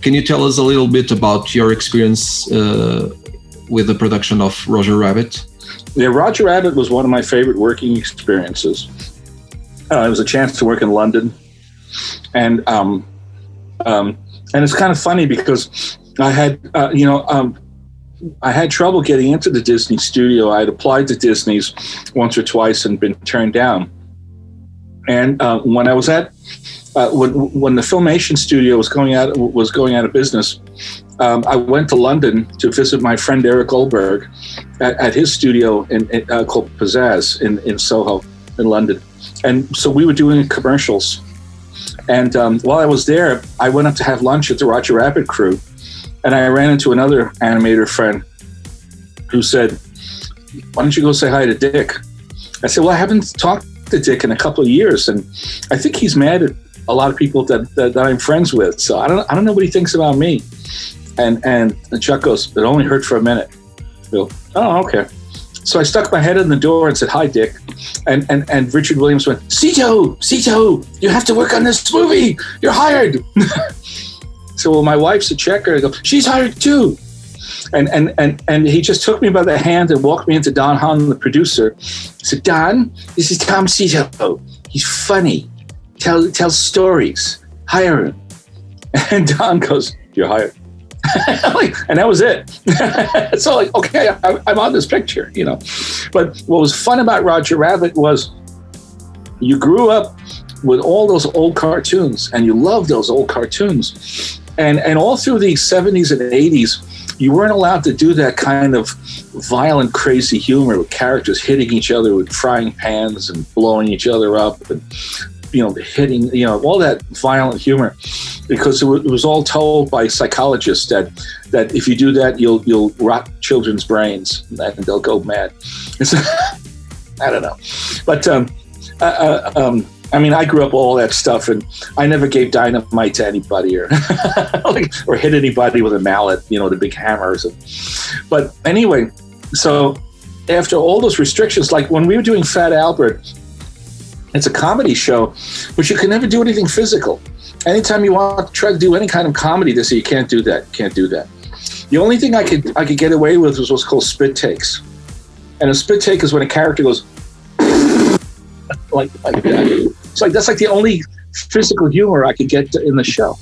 Can you tell us a little bit about your experience with the production of Roger Rabbit? Yeah, Roger Rabbit was one of my favorite working experiences. It was a chance to work in London, and it's kind of funny because I had I had trouble getting into the Disney studio. I had applied to Disney's once or twice and been turned down. And when I was at when the Filmation studio was going out of business, I went to London to visit my friend Eric Goldberg at his studio called Pizzazz in Soho in London. And so we were doing commercials. And while I was there, I went up to have lunch at the Roger Rabbit crew. And I ran into another animator friend who said, "Why don't you go say hi to Dick?" I said, "Well, I haven't talked to Dick in a couple of years. And I think he's mad at a lot of people that I'm friends with. So I don't know what he thinks about me." And Chuck goes, "It only hurt for a minute." I go, "Oh, okay." So I stuck my head in the door and said, "Hi, Dick." And Richard Williams went, Sito, you have to work on this movie. You're hired." So, well, my wife's a checker. I go, "She's hired too." And he just took me by the hand and walked me into Don Hahn, the producer. He said, "Don, this is Tom Sito. He's funny. Tells stories. Hire him." And Don goes, "You're hired." And that was it. So like, okay, I'm on this picture, you know. But what was fun about Roger Rabbit was you grew up with all those old cartoons and you loved those old cartoons. And all through the 70s and 80s, you weren't allowed to do that kind of violent, crazy humor with characters hitting each other with frying pans and blowing each other up and, you know, hitting, you know, all that violent humor, because it was all told by psychologists that if you do that, you'll rot children's brains and they'll go mad. So, I don't know. But, I mean, I grew up all that stuff, and I never gave dynamite to anybody or or hit anybody with a mallet, you know, the big hammers. But anyway, so after all those restrictions, like when we were doing Fat Albert, it's a comedy show, but you can never do anything physical. Anytime you want to try to do any kind of comedy, they say you can't do that, can't do that. The only thing I could get away with was what's called spit takes. And a spit take is when a character goes like that. It's like that's like the only physical humor I could get in the show.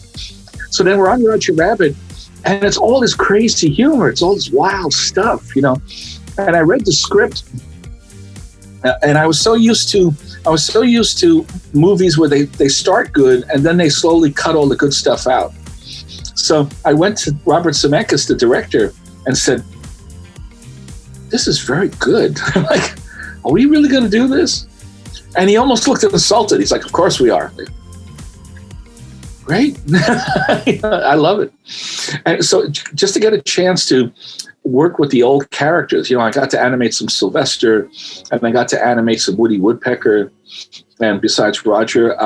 So then we're on Roger Rabbit, and it's all this crazy humor. It's all this wild stuff, you know. And I read the script, and I was so used to movies where they start good and then they slowly cut all the good stuff out. So I went to Robert Zemeckis, the director, and said, "This is very good." I'm like, "Are we really going to do this?" And he almost looked insulted. He's like, "Of course we are." Like, great. I love it. And so just to get a chance to work with the old characters, you know, I got to animate some Sylvester, and I got to animate some Woody Woodpecker. And besides Roger,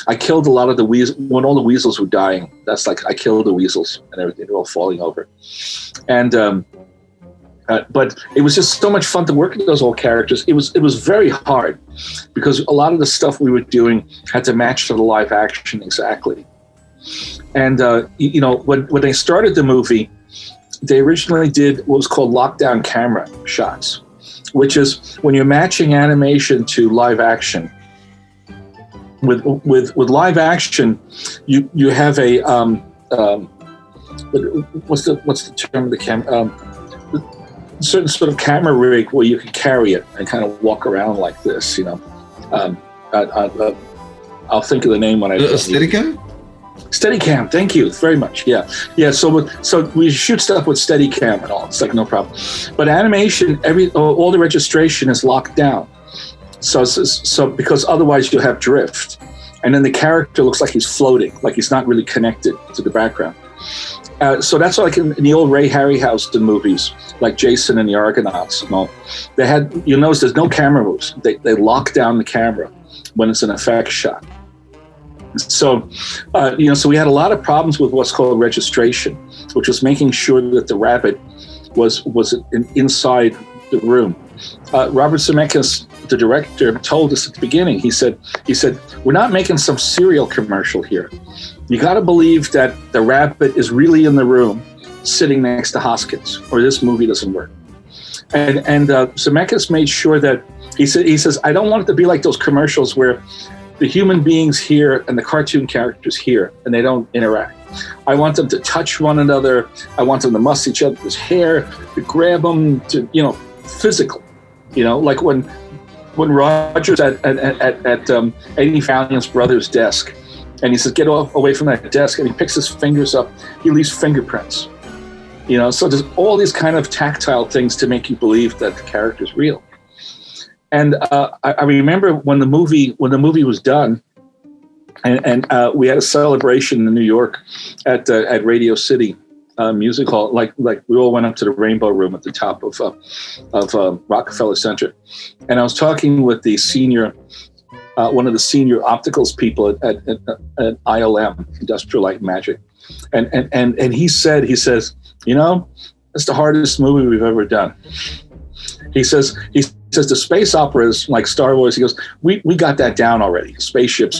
I killed a lot of the weasels. When all the weasels were dying, that's like I killed the weasels and everything. They're all falling over. And but it was just so much fun to work with those old characters. It was very hard because a lot of the stuff we were doing had to match to the live action exactly. And you know, when they started the movie, they originally did what was called lockdown camera shots, which is when you're matching animation to live action. With live action, you have a what's the term of the camera? Certain sort of camera rig where you can carry it and kind of walk around like this, you know. I'll think of the name when I. Steadicam? Steadicam, thank you very much. Yeah. So we shoot stuff with Steadicam and all. It's like no problem. But animation, all the registration is locked down. So because otherwise you'll have drift, and then the character looks like he's floating, like he's not really connected to the background. So that's like in the old Ray Harryhausen movies, like Jason and the Argonauts and all. They had, you notice there's no camera moves. They lock down the camera when it's an effect shot. So, you know, so we had a lot of problems with what's called registration, which was making sure that the rabbit was inside the room. Robert Zemeckis the director told us at the beginning. He said, we're not making some cereal commercial here. You got to believe that the rabbit is really in the room sitting next to Hoskins, or this movie doesn't work. And Zemeckis made sure that he says, I don't want it to be like those commercials where the human beings here and the cartoon characters here, and they don't interact. I want them to touch one another. I want them to muss each other's hair, to grab them, to, physical. Like when Roger's at Eddie Valiant's brother's desk, and he says, get away from that desk, and he picks his fingers up, he leaves fingerprints. So there's all these kind of tactile things to make you believe that the character's real. And I remember when the movie was done, and we had a celebration in New York at Radio City Music Hall. Like we all went up to the Rainbow Room at the top of Rockefeller Center, and I was talking with the one of the senior opticals people at ILM, Industrial Light and Magic, and he says, it's the hardest movie we've ever done. He says the space operas like Star Wars, he goes, we got that down already. Spaceship,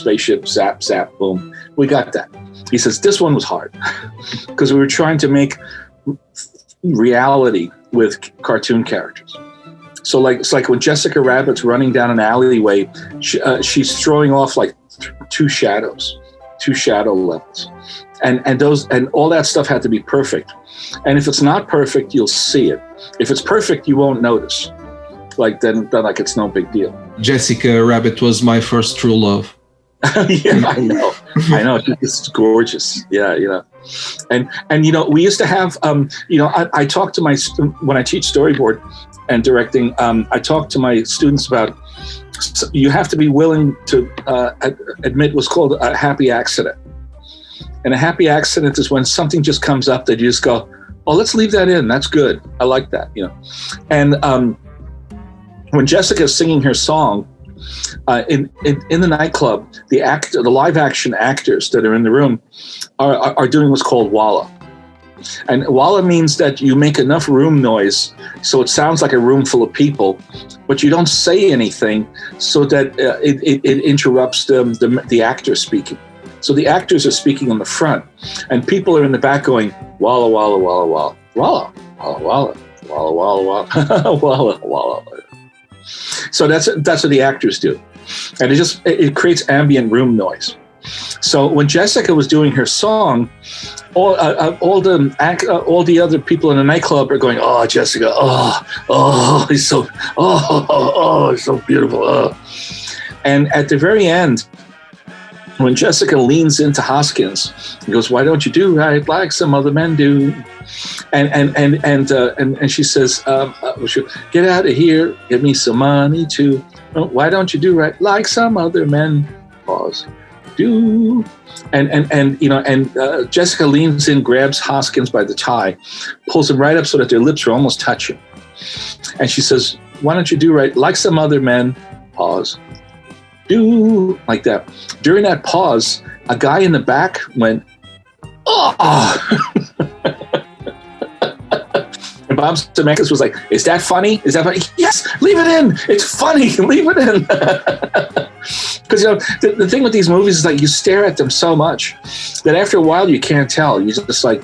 zap, zap, boom. We got that. He says, this one was hard because we were trying to make reality with cartoon characters. So it's like when Jessica Rabbit's running down an alleyway, she's throwing off like two shadow levels. And all that stuff had to be perfect. And if it's not perfect, you'll see it. If it's perfect, you won't notice. Then it's no big deal. Jessica Rabbit was my first true love. Yeah, I know. It's gorgeous. Yeah, And we used to have, I talk to when I teach storyboard and directing, I talk to my students about, you have to be willing to admit what's called a happy accident. And a happy accident is when something just comes up that you just go, oh, let's leave that in. That's good. I like that, And when Jessica's singing her song in the nightclub, the live action actors that are in the room are doing what's called walla. And walla means that you make enough room noise so it sounds like a room full of people, but you don't say anything so that it interrupts the actor speaking. So the actors are speaking on the front, and people are in the back going, walla, walla, walla, walla, walla, walla, walla, walla, walla, walla, walla. So that's what the actors do. And it creates ambient room noise. So when Jessica was doing her song, all the other people in the nightclub are going, oh, Jessica, he's so, he's so beautiful. And at the very end, when Jessica leans into Hoskins and goes, why don't you do right like some other men do? And she says, get out of here, give me some money too. Why don't you do right like some other men? Pause. Do. And Jessica leans in, grabs Hoskins by the tie, pulls him right up so that their lips are almost touching. And she says, why don't you do right like some other men? Pause. Do, like that. During that pause, a guy in the back went, oh. And Bob Zemeckis was like, is that funny? Is that funny? Yes, leave it in. It's funny. Leave it in. Because the thing with these movies is like you stare at them so much that after a while you can't tell. You just like,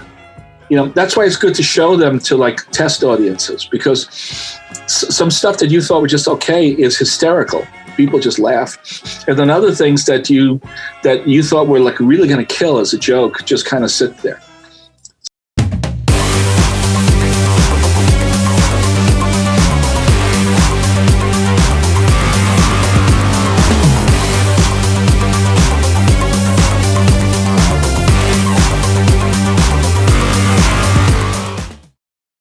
that's why it's good to show them to like test audiences, because some stuff that you thought were just okay is hysterical. People just laugh. And then other things that you thought were like really going to kill as a joke just kind of sit there.